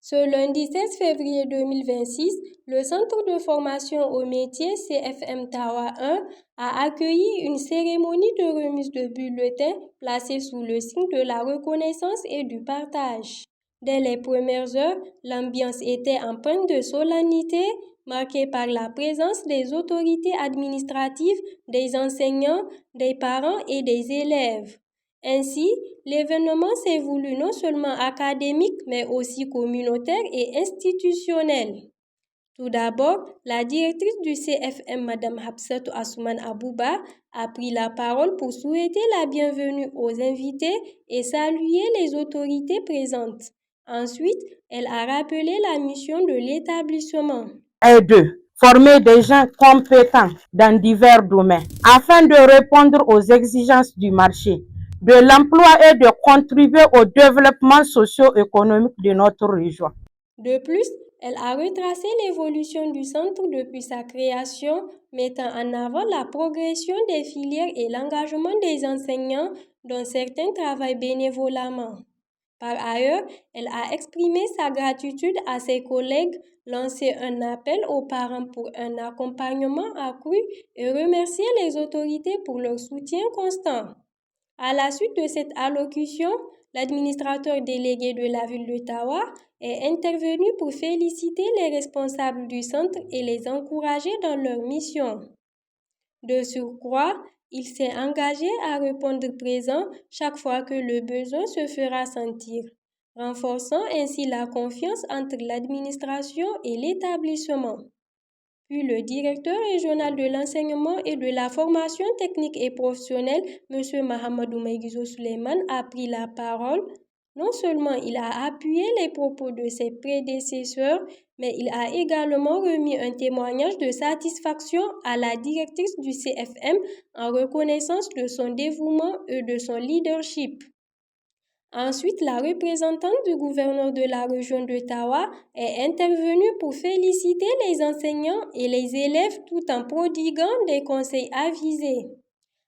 Ce lundi 16 février 2026, le Centre de formation au métier CFM Tawa 1 a accueilli une cérémonie de remise de bulletins placée sous le signe de la reconnaissance et du partage. Dès les premières heures, l'ambiance était empreinte de solennité, marquée par la présence des autorités administratives, des enseignants, des parents et des élèves. Ainsi, l'événement s'est voulu non seulement académique, mais aussi communautaire et institutionnel. Tout d'abord, la directrice du CFM, Mme Hapsatou Assouman Abouba, a pris la parole pour souhaiter la bienvenue aux invités et saluer les autorités présentes. Ensuite, elle a rappelé la mission de l'établissement. Et de former des gens compétents dans divers domaines afin de répondre aux exigences du marché, de l'emploi et de contribuer au développement socio-économique de notre région. De plus, elle a retracé l'évolution du centre depuis sa création, mettant en avant la progression des filières et l'engagement des enseignants, dont certains travaillent bénévolement. Par ailleurs, elle a exprimé sa gratitude à ses collègues, lancé un appel aux parents pour un accompagnement accru et remercié les autorités pour leur soutien constant. À la suite de cette allocution, l'administrateur délégué de la ville de Tawa est intervenu pour féliciter les responsables du centre et les encourager dans leur mission. De surcroît, il s'est engagé à répondre présent chaque fois que le besoin se fera sentir, renforçant ainsi la confiance entre l'administration et l'établissement. Puis le directeur régional de l'enseignement et de la formation technique et professionnelle, M. Mahamadou Maïgizo Suleiman, a pris la parole. Non seulement il a appuyé les propos de ses prédécesseurs, mais il a également remis un témoignage de satisfaction à la directrice du CFM en reconnaissance de son dévouement et de son leadership. Ensuite, la représentante du gouverneur de la région de Tawa est intervenue pour féliciter les enseignants et les élèves tout en prodiguant des conseils avisés.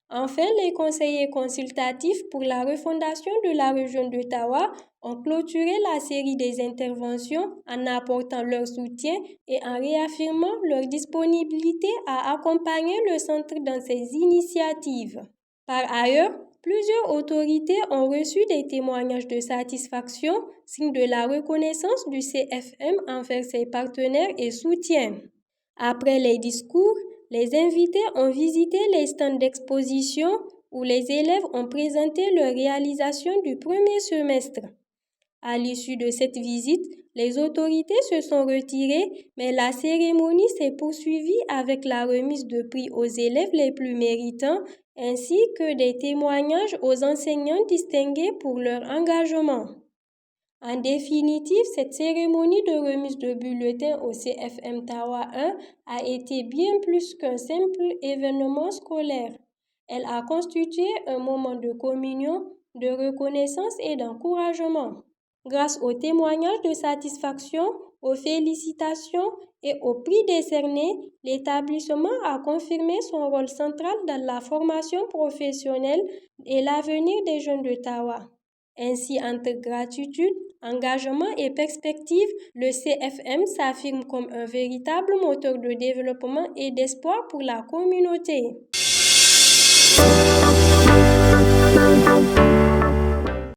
Enfin, les conseillers consultatifs pour la refondation de la région de Tawa ont clôturé la série des interventions en apportant leur soutien et en réaffirmant leur disponibilité à accompagner le centre dans ses initiatives. Par ailleurs, plusieurs autorités ont reçu des témoignages de satisfaction, signe de la reconnaissance du CFM envers ses partenaires et soutiens. Après les discours, les invités ont visité les stands d'exposition où les élèves ont présenté leurs réalisations du premier semestre. À l'issue de cette visite, les autorités se sont retirées, mais la cérémonie s'est poursuivie avec la remise de prix aux élèves les plus méritants ainsi que des témoignages aux enseignants distingués pour leur engagement. En définitive, cette cérémonie de remise de bulletins au CFM Tawa 1 a été bien plus qu'un simple événement scolaire. Elle a constitué un moment de communion, de reconnaissance et d'encouragement. Grâce aux témoignages de satisfaction, aux félicitations et aux prix décernés, l'établissement a confirmé son rôle central dans la formation professionnelle et l'avenir des jeunes de Tawa. Ainsi, entre gratitude, engagement et perspective, le CFM s'affirme comme un véritable moteur de développement et d'espoir pour la communauté.